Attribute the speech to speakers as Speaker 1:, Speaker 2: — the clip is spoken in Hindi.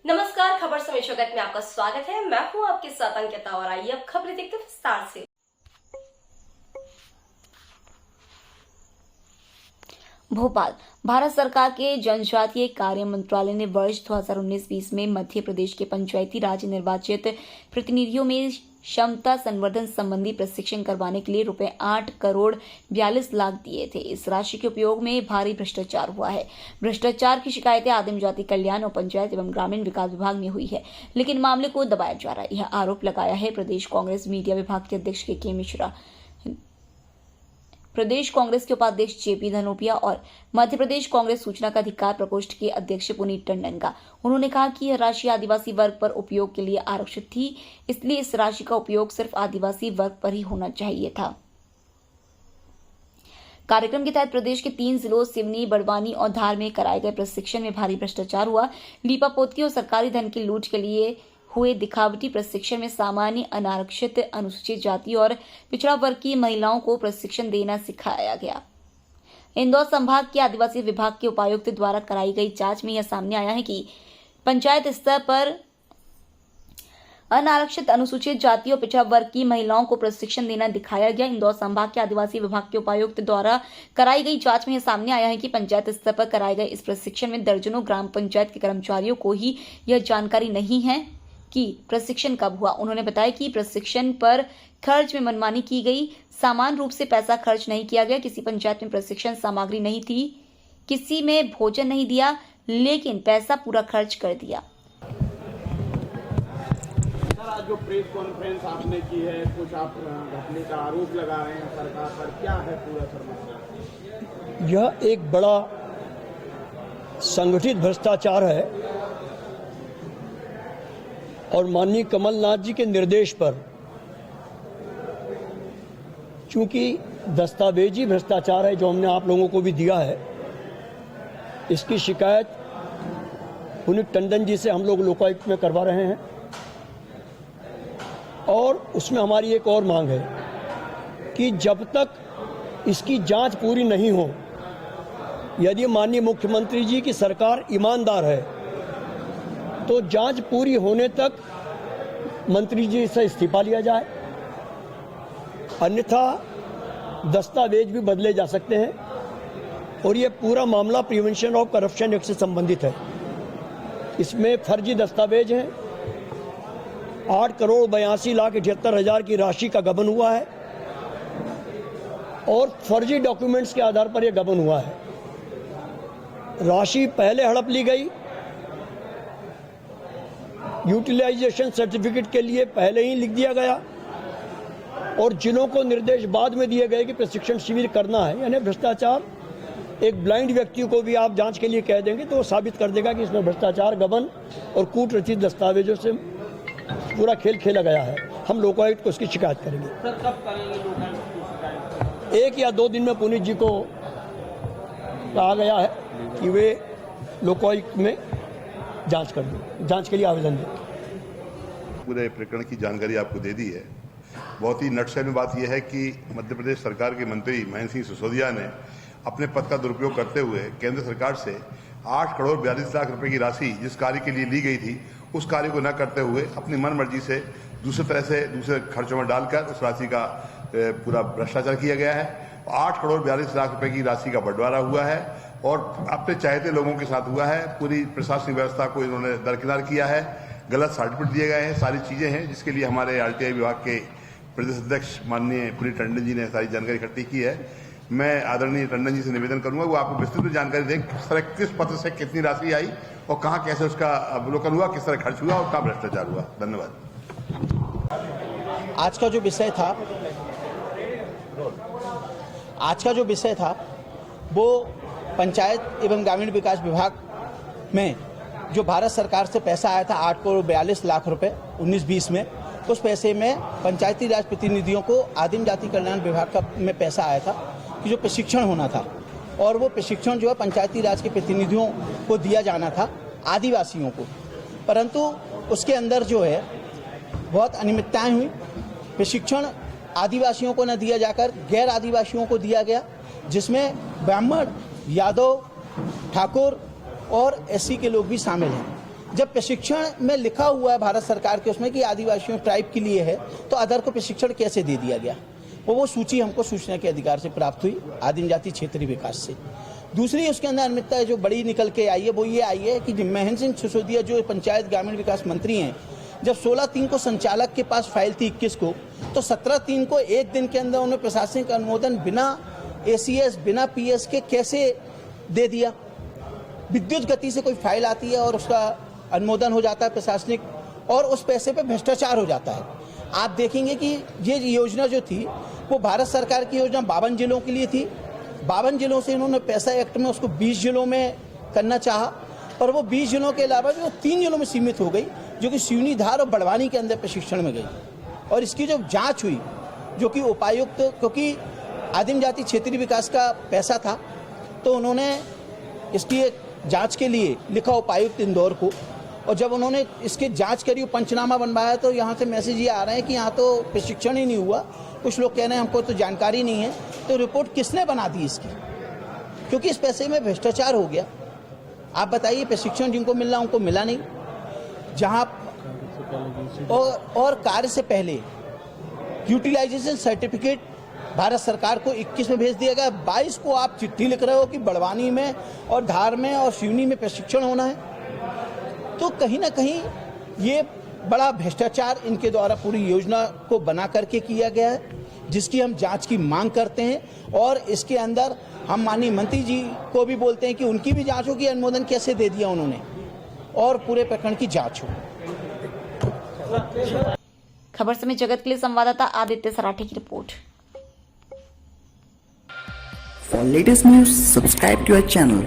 Speaker 1: नमस्कार, खबर समय जगत में आपका स्वागत है। मैं हूं आपके साथ अंकिता और आइए अब खबरें देखते हैं विस्तार से।
Speaker 2: भोपाल। भारत सरकार के जनजातीय कार्य मंत्रालय ने वर्ष 2019-20 में मध्य प्रदेश के पंचायती राज निर्वाचित प्रतिनिधियों में क्षमता संवर्धन संबंधी प्रशिक्षण करवाने के लिए रुपए 8 करोड़ 42 लाख दिए थे। इस राशि के उपयोग में भारी भ्रष्टाचार हुआ है। भ्रष्टाचार की शिकायतें आदिम जाति कल्याण और पंचायत एवं ग्रामीण विकास विभाग में हुई है, लेकिन मामले को दबाया जा रहा है। यह आरोप लगाया है प्रदेश कांग्रेस मीडिया विभाग के अध्यक्ष के मिश्रा, प्रदेश कांग्रेस के उपाध्यक्ष जेपी धनोपिया और मध्य प्रदेश कांग्रेस सूचना का अधिकार प्रकोष्ठ के अध्यक्ष पुनीत टंडन का। उन्होंने कहा कि यह राशि आदिवासी वर्ग पर उपयोग के लिए आरक्षित थी, इसलिए इस राशि का उपयोग सिर्फ आदिवासी वर्ग पर ही होना चाहिए था। कार्यक्रम के तहत प्रदेश के 3 जिलों सिवनी, बड़वानी और धार में कराए गए प्रशिक्षण में भारी भ्रष्टाचार हुआ। लीपापोती और सरकारी धन की लूट के लिए हुए दिखावटी प्रशिक्षण में सामान्य, अनारक्षित, अनुसूचित जाति और पिछड़ा वर्ग की महिलाओं को प्रशिक्षण देना सिखाया गया। इंदौर संभाग के आदिवासी विभाग के उपायुक्त द्वारा कराई गई जांच में यह सामने आया है कि पंचायत स्तर पर अनारक्षित, अनुसूचित जाति और पिछड़ा वर्ग की महिलाओं को प्रशिक्षण देना दिखाया गया। इंदौर संभाग के आदिवासी विभाग के उपायुक्त द्वारा कराई गई जांच में यह सामने आया है कि पंचायत स्तर पर कराए गए इस प्रशिक्षण में दर्जनों ग्राम पंचायत के कर्मचारियों को ही यह जानकारी नहीं है कि प्रशिक्षण कब हुआ। उन्होंने बताया कि प्रशिक्षण पर खर्च में मनमानी की गई, समान रूप से पैसा खर्च नहीं किया गया। किसी पंचायत में प्रशिक्षण सामग्री नहीं थी, किसी में भोजन नहीं दिया, लेकिन पैसा पूरा खर्च कर दिया।
Speaker 3: आज जो प्रेस कॉन्फ्रेंस आपने की है, कुछ आप घटने का आरोप लगा रहे हैं सरकार पर, क्या है पूरा समस्या?
Speaker 4: यह एक बड़ा संगठित भ्रष्टाचार है और माननीय कमलनाथ जी के निर्देश पर, चूंकि दस्तावेजी भ्रष्टाचार है जो हमने आप लोगों को भी दिया है, इसकी शिकायत पुनीत टंडन जी से हम लोग लोकायुक्त में करवा रहे हैं और उसमें हमारी एक और मांग है कि जब तक इसकी जांच पूरी नहीं हो, यदि माननीय मुख्यमंत्री जी की सरकार ईमानदार है तो जांच पूरी होने तक मंत्री जी से इस्तीफा लिया जाए, अन्यथा दस्तावेज भी बदले जा सकते हैं। और ये पूरा मामला प्रिवेंशन ऑफ करप्शन एक्ट से संबंधित है। इसमें फर्जी दस्तावेज हैं, 8 करोड़ 82 लाख 78 हजार की राशि का गबन हुआ है और फर्जी डॉक्यूमेंट्स के आधार पर यह गबन हुआ है। राशि पहले हड़प ली गई, यूटिलाइजेशन सर्टिफिकेट के लिए पहले ही लिख दिया गया और जिलों को निर्देश बाद में दिए गए कि प्रशिक्षण शिविर करना है। यानी भ्रष्टाचार, एक ब्लाइंड व्यक्ति को भी आप जांच के लिए कह देंगे तो वो साबित कर देगा कि इसमें भ्रष्टाचार, गबन और कूट रचित दस्तावेजों से पूरा खेल खेला गया है। हम लोकायुक्त को उसकी शिकायत करेंगे।
Speaker 3: सर, कब करेंगे लोकायुक्त?
Speaker 4: 1 या 2 दिन में पुनीत जी को कहा गया है कि वे लोकायुक्त में जांच कर दें, जांच के लिए आवेदन दें।
Speaker 5: पूरे प्रकरण की जानकारी आपको दे दी है। बहुत ही नटशेल में बात यह है कि मध्य प्रदेश सरकार के मंत्री महेंद्र सिंह सिसोदिया ने अपने पद का दुरुपयोग करते हुए केंद्र सरकार से 8 करोड़ 42 लाख रुपए की राशि जिस कार्य के लिए ली गई थी, उस कार्य को न करते हुए अपनी मनमर्जी से दूसरे तरह से दूसरे खर्चों में डालकर उस राशि का पूरा भ्रष्टाचार किया गया है। 8 करोड़ 42 लाख रुपए की राशि का बंटवारा हुआ है और अपने चाहते लोगों के साथ हुआ है। पूरी प्रशासनिक व्यवस्था को इन्होंने दरकिनार किया है, गलत सर्टिफिकेट दिए गए हैं, सारी चीजें हैं, जिसके लिए हमारे आरटीआई विभाग के प्रदेश अध्यक्ष माननीय पुनीत टंडन जी ने सारी जानकारी इकट्ठी की है। मैं आदरणीय टंडन जी से निवेदन करूंगा वो आपको विस्तृत जानकारी दें, किस पत्र से कितनी राशि आई और कहाँ कैसे उसका अवलोकन हुआ, किस तरह खर्च हुआ और कहाँ भ्रष्टाचार हुआ। धन्यवाद।
Speaker 6: आज का जो विषय था वो पंचायत एवं ग्रामीण विकास विभाग में जो भारत सरकार से पैसा आया था 8 करोड़ 42 लाख रुपए 19-20 में, उस पैसे में पंचायती राज प्रतिनिधियों को आदिम जाति कल्याण विभाग का में पैसा आया था कि जो प्रशिक्षण होना था और वो प्रशिक्षण जो है पंचायती राज के प्रतिनिधियों को दिया जाना था, आदिवासियों को, परंतु उसके अंदर जो है बहुत अनियमितताएं हुई। प्रशिक्षण आदिवासियों को न दिया जाकर गैर आदिवासियों को दिया गया, जिसमें ब्राह्मण, यादव, ठाकुर और एससी के लोग भी शामिल हैं। जब प्रशिक्षण में लिखा हुआ है भारत सरकार के उसमें कि आदिवासियों ट्राइब के लिए है, तो अदर को प्रशिक्षण कैसे दे दिया गया? वो सूची हमको सूचना के अधिकार से प्राप्त हुई, आदिम जाति क्षेत्रीय विकास से। दूसरी उसके अंदर अनियमितता जो बड़ी निकल के आई है वो ये आई है कि महेंद्र सिंह सिसोदिया जो पंचायत ग्रामीण विकास मंत्री हैं, जब 16/3 को संचालक के पास फाइल थी 21 को, तो 17/3 को एक दिन के अंदर उन्हें प्रशासनिक अनुमोदन बिना ACS बिना PS के कैसे दे दिया? विद्युत गति से कोई फाइल आती है और उसका अनुमोदन हो जाता है प्रशासनिक, और उस पैसे पे भ्रष्टाचार हो जाता है। आप देखेंगे कि ये योजना जो थी वो भारत सरकार की योजना 52 जिलों के लिए थी। 52 जिलों से इन्होंने पैसा एक्ट में उसको 20 जिलों में करना चाहा, पर वो 20 जिलों के अलावा भी वो 3 जिलों में सीमित हो गई, जो कि सिवनी, धार और बड़वानी के अंदर प्रशिक्षण में गई। और इसकी जब जांच हुई, जो कि उपायुक्त, क्योंकि आदिम जाति क्षेत्रीय विकास का पैसा था, तो उन्होंने इसकी एक जांच के लिए लिखा उपायुक्त इंदौर को, और जब उन्होंने इसकी जांच करी, पंचनामा बनवाया, तो यहाँ से मैसेज ये आ रहे हैं कि यहाँ तो प्रशिक्षण ही नहीं हुआ। कुछ लोग कह रहे हैं हमको तो जानकारी नहीं है। तो रिपोर्ट किसने बना दी इसकी? क्योंकि इस पैसे में भ्रष्टाचार हो गया। आप बताइए, प्रशिक्षण जिनको मिलना उनको मिला नहीं, जहाँ और कार्य से पहले यूटिलाइजेशन सर्टिफिकेट भारत सरकार को 21 में भेज दिया गया। 22 को आप चिट्ठी लिख रहे हो कि बड़वानी में और धार में और सिवनी में प्रशिक्षण होना है। तो कहीं ना कहीं ये बड़ा भ्रष्टाचार इनके द्वारा पूरी योजना को बना करके किया गया है, जिसकी हम जांच की मांग करते हैं। और इसके अंदर हम माननीय मंत्री जी को भी बोलते हैं कि उनकी भी जांच हो कि अनुमोदन कैसे दे दिया उन्होंने, और पूरे प्रकरण की जांच हो।
Speaker 2: खबर समय जगत के लिए संवाददाता आदित्य सराठी की report.
Speaker 7: For latest news, subscribe to our channel